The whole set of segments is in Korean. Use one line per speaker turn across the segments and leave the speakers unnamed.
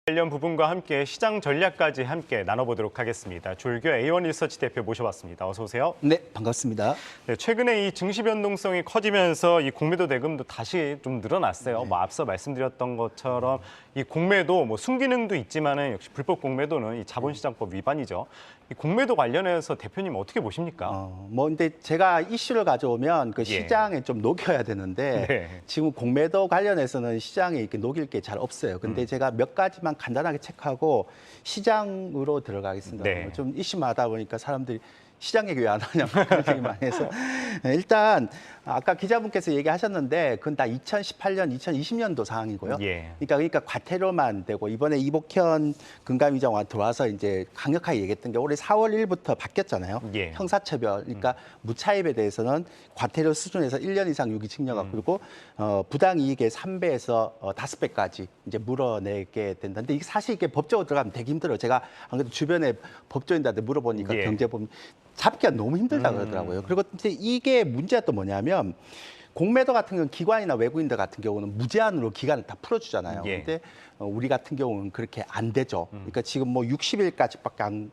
관련 부분과 함께 시장 전략까지 함께 나눠보도록 하겠습니다. 졸교 A1 리서치 대표 모셔봤습니다. 어서 오세요.
네, 반갑습니다.
네, 최근에 이 증시 변동성이 커지면서 이 공매도 대금도 다시 좀 늘어났어요.
네.
뭐 앞서 말씀드렸던 것처럼 이 공매도 뭐 순기능도 있지만은 역시 불법 공매도는 이 자본시장법 위반이죠. 이 공매도 관련해서 대표님 어떻게 보십니까?
근데 제가 이슈를 가져오면 그
예.
시장에 좀 녹여야 되는데
네.
지금 공매도 관련해서는 시장에 이렇게 녹일 게 잘 없어요. 근데 제가 몇 가지만 간단하게 체크하고 시장으로 들어가겠습니다.
네.
좀 이슈만 하다 보니까 사람들이 시장 얘기 왜 안 하냐고 그런 얘기 많이 해서 일단 아까 기자분께서 얘기하셨는데 그건 다 2018년, 2020년도 사항이고요.
예.
그러니까 과태료만 되고 이번에 이복현 금감위원장과 들어와서 이제 강력하게 얘기했던 게 올해 4월 1일부터 바뀌었잖아요.
예.
형사처벌, 그러니까 무차입에 대해서는 과태료 수준에서 1년 이상 유기징역하고 그리고 부당이익의 3배에서 5배까지 이제 물어내게 된다. 근데 이게 사실 이게 법적으로 들어가면 되게 힘들어요. 제가 안 그래도 주변에 법조인들한테 물어보니까
예.
경제법 잡기가 너무 힘들다 그러더라고요. 그리고 이제 이게 문제가 또 뭐냐면 공매도 같은 경우는 기관이나 외국인들 같은 경우는 무제한으로 기간을 다 풀어주잖아요.
예.
근데 우리 같은 경우는 그렇게 안 되죠. 그러니까 지금 뭐 60일까지밖에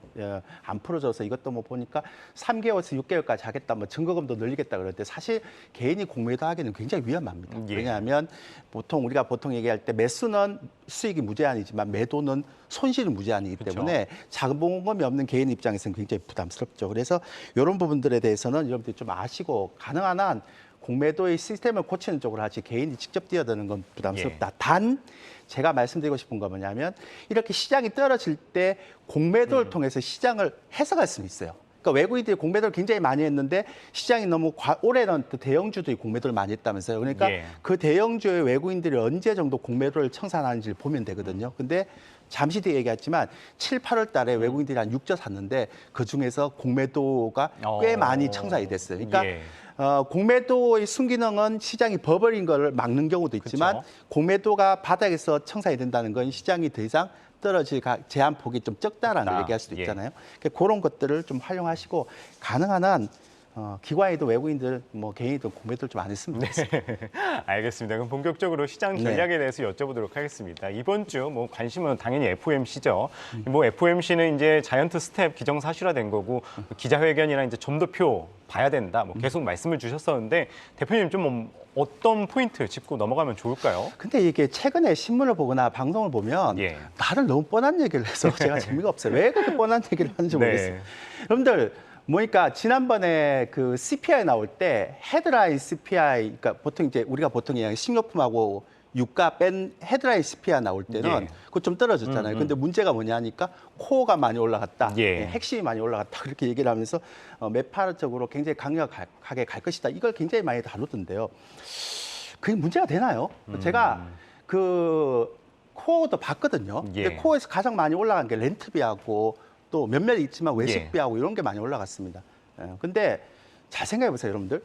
안 풀어져서 이것도 뭐 보니까 3개월에서 6개월까지 하겠다, 뭐 증거금도 늘리겠다 그러는데 사실 개인이 공매도 하기는 굉장히 위험합니다.
예.
왜냐하면 우리가 보통 얘기할 때 매수는 수익이 무제한이지만 매도는 손실이 무제한이기
그쵸.
때문에 자본금이 없는 개인 입장에서는 굉장히 부담스럽죠. 그래서 이런 부분들에 대해서는 여러분들이 좀 아시고 가능한 한 공매도의 시스템을 고치는 쪽으로 하지 개인이 직접 뛰어드는 건 부담스럽다.
예.
단 제가 말씀드리고 싶은 건 뭐냐면 이렇게 시장이 떨어질 때 공매도를 통해서 시장을 해석할 수는 있어요. 그러니까 외국인들이 공매도를 굉장히 많이 했는데 시장이 너무 올해는 또 대형주들이 공매도를 많이 했다면서요. 그러니까
예.
그 대형주의 외국인들이 언제 정도 공매도를 청산하는지를 보면 되거든요. 근데 잠시 뒤에 얘기했지만 7, 8월 달에 외국인들이 한 6조 샀는데 그중에서 공매도가 꽤 많이 청산이 됐어요. 그러니까
예.
공매도의 순기능은 시장이 버블인 걸 막는 경우도 있지만
그쵸.
공매도가 바닥에서 청산이 된다는 건 시장이 더 이상 떨어질 제한폭이 좀 적다라는 걸
적다.
얘기할 수도
예.
있잖아요. 그러니까 그런 것들을 좀 활용하시고 가능한 한 기관이든 외국인들, 뭐 개인이든 공매도를 좀 안 했으면 좋겠습니다.
알겠습니다. 그럼 본격적으로 시장 전략에 대해서 여쭤보도록 하겠습니다. 이번 주 뭐 관심은 당연히 FOMC죠. 뭐 FOMC는 이제 자이언트 스텝 기정사실화된 거고 기자회견이나 이제 점도표 봐야 된다. 뭐 계속 말씀을 주셨었는데 대표님 좀 어떤 포인트 짚고 넘어가면 좋을까요?
근데 이게 최근에 신문을 보거나 방송을 보면
예.
다들 너무 뻔한 얘기를 해서 제가 재미가 없어요. 왜 그렇게 뻔한 얘기를 하는지
네.
모르겠어요. 여러분들 뭐니까 지난번에 그 CPI 나올 때 헤드라인 CPI, 그러니까 보통 이제 우리가 보통 그냥 식료품하고 유가 뺀 헤드라인 CPI 나올 때는
예.
그거 좀 떨어졌잖아요. 근데 문제가 뭐냐니까 코어가 많이 올라갔다,
예.
핵심이 많이 올라갔다 그렇게 얘기를 하면서 매파적으로 굉장히 강력하게 갈 것이다. 이걸 굉장히 많이 다루던데요. 그게 문제가 되나요? 제가 그 코어도 봤거든요.
예.
근데 코어에서 가장 많이 올라간 게 렌트비하고 또 몇몇 있지만 외식비하고 이런 게 많이 올라갔습니다. 근데 잘 생각해 보세요, 여러분들.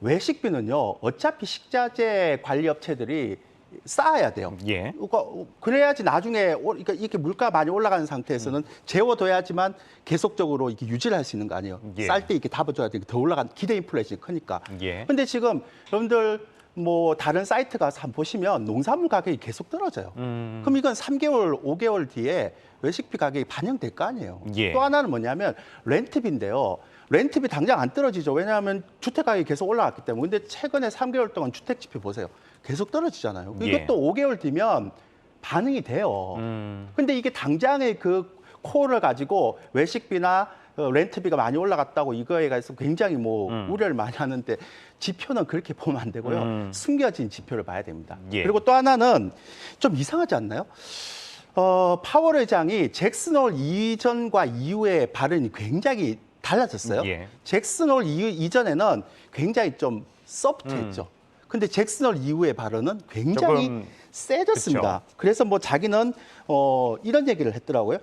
외식비는요, 어차피 식자재 관리 업체들이 쌓아야 돼요.
예.
그러니까 그래야지 나중에 그러니까 이렇게 물가 많이 올라가는 상태에서는 재워둬야지만 계속적으로 이렇게 유지를 할 수 있는 거 아니에요.
예.
쌀 때 이렇게 답아줘야 되니까 더 올라간 기대 인플레이션이 크니까.
예.
근데 지금 여러분들 뭐 다른 사이트 가서 한번 보시면 농산물 가격이 계속 떨어져요. 그럼 이건 3개월, 5개월 뒤에 외식비 가격이 반영될 거 아니에요.
예.
또 하나는 뭐냐면 렌트비인데요. 렌트비 당장 안 떨어지죠. 왜냐하면 주택 가격이 계속 올라갔기 때문에. 근데 최근에 3개월 동안 주택 지표 보세요. 계속 떨어지잖아요.
예.
이것도 5개월 뒤면 반응이 돼요. 근데 이게 당장의 그 코어를 가지고 외식비나 렌트비가 많이 올라갔다고 이거에 대해서 굉장히 뭐 우려를 많이 하는데 지표는 그렇게 보면 안 되고요. 숨겨진 지표를 봐야 됩니다.
예.
그리고 또 하나는 좀 이상하지 않나요? 파월 의장이 잭슨 홀 이전과 이후의 발언이 굉장히 달라졌어요.
예.
잭슨 홀 이전에는 굉장히 좀 소프트했죠. 근데 잭슨 홀 이후의 발언은 굉장히
조금
세졌습니다.
그쵸.
그래서 뭐 자기는 이런 얘기를 했더라고요.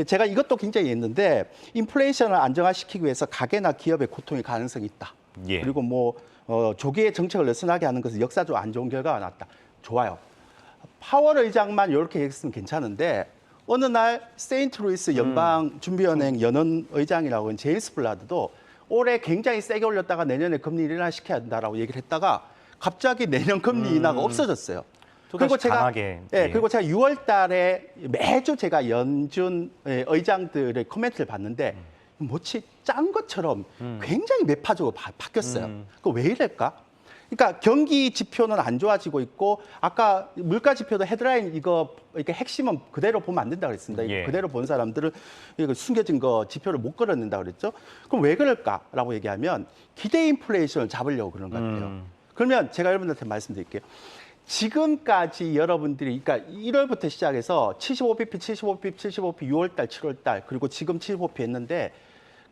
제가 이것도 굉장히 했는데 인플레이션을 안정화시키기 위해서 가게나 기업의 고통의 가능성이 있다.
예.
그리고 뭐 조기의 정책을 느슨하게 하는 것은 역사적으로 안 좋은 결과가 났다. 좋아요. 파월 의장만 이렇게 했으면 괜찮은데 어느 날 세인트루이스 연방준비은행 연은 의장이라고 하는 제임스 블라드도 올해 굉장히 세게 올렸다가 내년에 금리 인하시켜야 된다라고 얘기를 했다가 갑자기 내년 금리 인하가 없어졌어요.
또다시 강하게. 예.
그리고 제가 6월 달에 매주 제가 연준 의장들의 코멘트를 봤는데 뭐지 짠 것처럼 굉장히 매파적으로 바뀌었어요. 그 왜 이럴까? 그러니까 경기 지표는 안 좋아지고 있고 아까 물가 지표도 헤드라인 이거 이렇게 핵심은 그대로 보면 안 된다 그랬습니다.
예.
그대로 본 사람들은 이거 숨겨진 거 지표를 못 걸어낸다 그랬죠. 그럼 왜 그럴까라고 얘기하면 기대 인플레이션을 잡으려고 그런 것 같아요. 그러면 제가 여러분들한테 말씀드릴게요. 지금까지 여러분들이 그러니까 1월부터 시작해서 75bp, 75bp, 75bp 6월 달, 7월 달 그리고 지금 75bp 했는데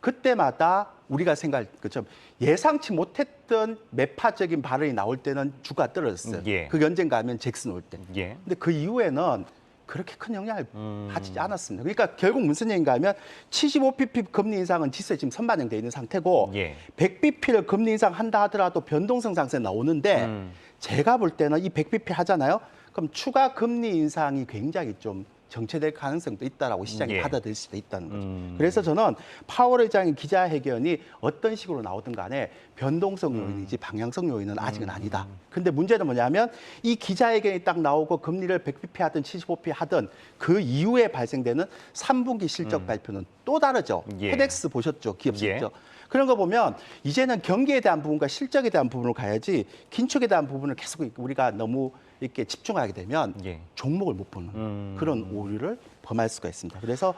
그때마다 우리가 생각할 것처럼 예상치 못했던 매파적인 발언이 나올 때는 주가 떨어졌어요.
예.
그 언젠가 하면 잭슨 올 때.
예.
근데 그 이후에는 그렇게 큰 영향을 받지 않았습니다. 그러니까 결국 무슨 얘기인가 하면 75bp 금리 인상은 지수에 지금 선반영돼 있는 상태고
예.
100bp를 금리 인상한다 하더라도 변동성 상승 나오는데 제가 볼 때는 이 100bp 하잖아요. 그럼 추가 금리 인상이 굉장히 좀 정체될 가능성도 있다라고 시장이
예.
받아들일 수도 있다는 거죠. 그래서 저는 파월 의장의 기자회견이 어떤 식으로 나오든 간에 변동성 요인이지 방향성 요인은 아직은 아니다. 근데 문제는 뭐냐면 이 기자회견이 딱 나오고 금리를 100bp 하든 75bp 하든 그 이후에 발생되는 3분기 실적 발표는 또 다르죠.
예.
헤덱스 보셨죠? 기업
예.
실적. 그런 거 보면 이제는 경기에 대한 부분과 실적에 대한 부분으로 가야지 긴축에 대한 부분을 계속 우리가 너무 이렇게 집중하게 되면
예.
종목을 못 보는 그런 오류를 범할 수가 있습니다. 그래서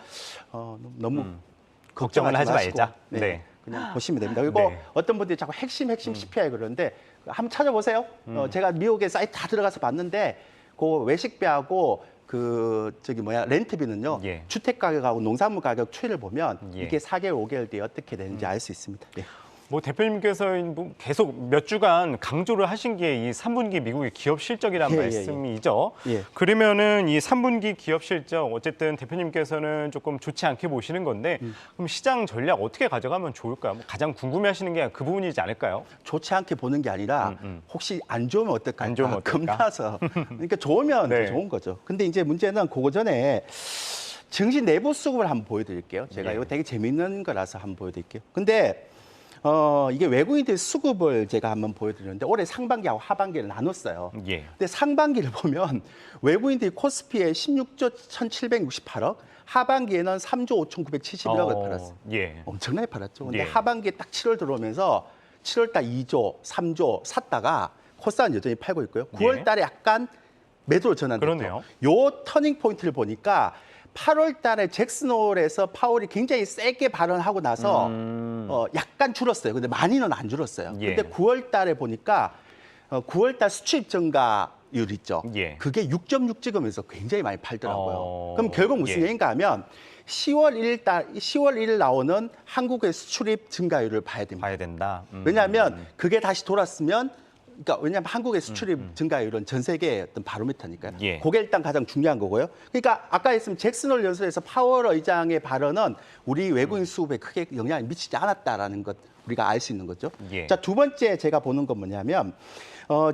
너무
걱정은 하지
마시고,
말자.
네,
네.
그냥 보시면 됩니다. 그리고
네.
어떤 분들이 자꾸 핵심 CPI 그러는데 한번 찾아보세요. 제가 미국의 사이트 다 들어가서 봤는데 그 외식비하고 렌트비는요.
예.
주택 가격하고 농산물 가격 추이를 보면
예.
이게 4개월, 5개월 뒤에 어떻게 되는지 알 수 있습니다. 예.
뭐 대표님께서 뭐 계속 몇 주간 강조를 하신 게 이 3분기 미국의 기업 실적이란
예, 예, 예.
말씀이죠.
예.
그러면은 이 3분기 기업 실적 어쨌든 대표님께서는 조금 좋지 않게 보시는 건데 그럼 시장 전략 어떻게 가져가면 좋을까요? 뭐 가장 궁금해하시는 게 그 부분이지 않을까요?
좋지 않게 보는 게 아니라 혹시 안 좋으면 어떨까?
안 좋으면 어떨까?
겁나서. 그러니까 좋으면
네.
더 좋은 거죠. 근데 이제 문제는 그거 전에 증시 내부 수급을 한번 보여드릴게요. 제가
예.
이거 되게 재밌는 거라서 한번 보여드릴게요. 근데 이게 외국인들 수급을 제가 한번 보여드렸는데 올해 상반기하고 하반기를 나눴어요.
예.
근데 상반기를 보면 외국인들이 코스피에 16조 1,768억, 하반기에는 3조 5,971억을 팔았어요.
예.
엄청나게 팔았죠. 근데
예.
하반기에 딱 7월 들어오면서 7월 달 2조, 3조 샀다가 코스닥은 여전히 팔고 있고요. 9월 달에 약간 매도로 전환됐죠.
그러네요.
요 터닝 포인트를 보니까 8월 달에 잭슨홀에서 파월이 굉장히 세게 발언하고 나서 약간 줄었어요. 근데 많이는 안 줄었어요.
예.
근데 9월 달에 보니까 9월 달 수출입 증가율 있죠.
예.
그게 6.6 찍으면서 굉장히 많이 팔더라고요. 그럼 결국 무슨
예.
얘기인가 하면 10월 1일 나오는 한국의 수출입 증가율을 봐야 됩니다.
봐야 된다.
왜냐하면 그게 다시 돌았으면 그러니까 왜냐하면 한국의 수출입 증가율은 전 세계의 어떤 바로미터니까요.
예.
그게 일단 가장 중요한 거고요. 그러니까 아까 했으면 잭슨홀 연설에서 파월 의장의 발언은 우리 외국인 수급에 크게 영향을 미치지 않았다라는 것 우리가 알 수 있는 거죠.
예.
자, 두 번째 제가 보는 건 뭐냐면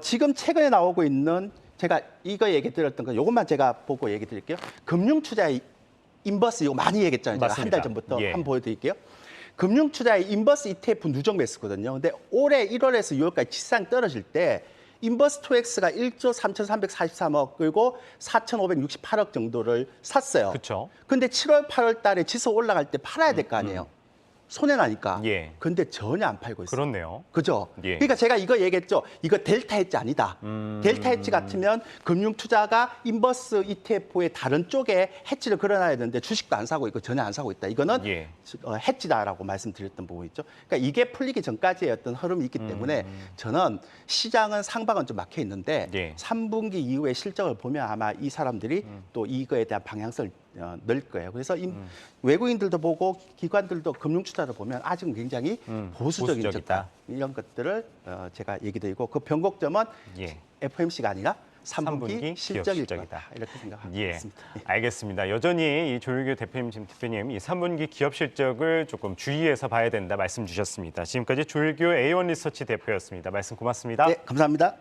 지금 최근에 나오고 있는 제가 이거 얘기 드렸던 거 이것만 제가 보고 얘기 드릴게요. 금융투자의 인버스 이거 많이 얘기했잖아요. 제가 한
맞습니다.
달 전부터
예.
한번 보여드릴게요. 금융투자의 인버스 ETF 누적 매수거든요. 근데 올해 1월에서 6월까지 지수상 떨어질 때 인버스 2X가 1조 3,343억 그리고 4,568억 정도를 샀어요.
그렇죠.
근데 7월, 8월 달에 지수 올라갈 때 팔아야 될 거 아니에요. 손해나니까.
예.
근데 전혀 안 팔고 있어요.
그렇네요.
그죠?
예.
그러니까 제가 이거 얘기했죠. 이거 델타 헤지 아니다. 델타 헤지 같으면 금융 투자가 인버스 ETF의 다른 쪽에 헤지를 걸어놔야 되는데 주식도 안 사고 있고 전혀 안 사고 있다. 이거는
예.
헤지다라고 말씀드렸던 부분 있죠. 그러니까 이게 풀리기 전까지의 어떤 흐름이 있기 때문에 저는 시장은 상방은 좀 막혀 있는데
예.
3분기 이후의 실적을 보면 아마 이 사람들이 또 이거에 대한 방향성을 넣을 거예요. 그래서 외국인들도 보고 기관들도 금융투자를 보면 아직은 굉장히 보수적인
보수적이다.
이런 것들을 제가 얘기 드리고 그 변곡점은
예.
FMC가 아니라 3분기
3분기 기업
실적일
실적이다.
거다. 이렇게 생각하고
예,
있습니다. 예.
알겠습니다. 여전히 이 조율규 대표님 이 3분기 기업 실적을 조금 주의해서 봐야 된다 말씀 주셨습니다. 지금까지 조율규 A1 리서치 대표였습니다. 말씀 고맙습니다.
네, 감사합니다.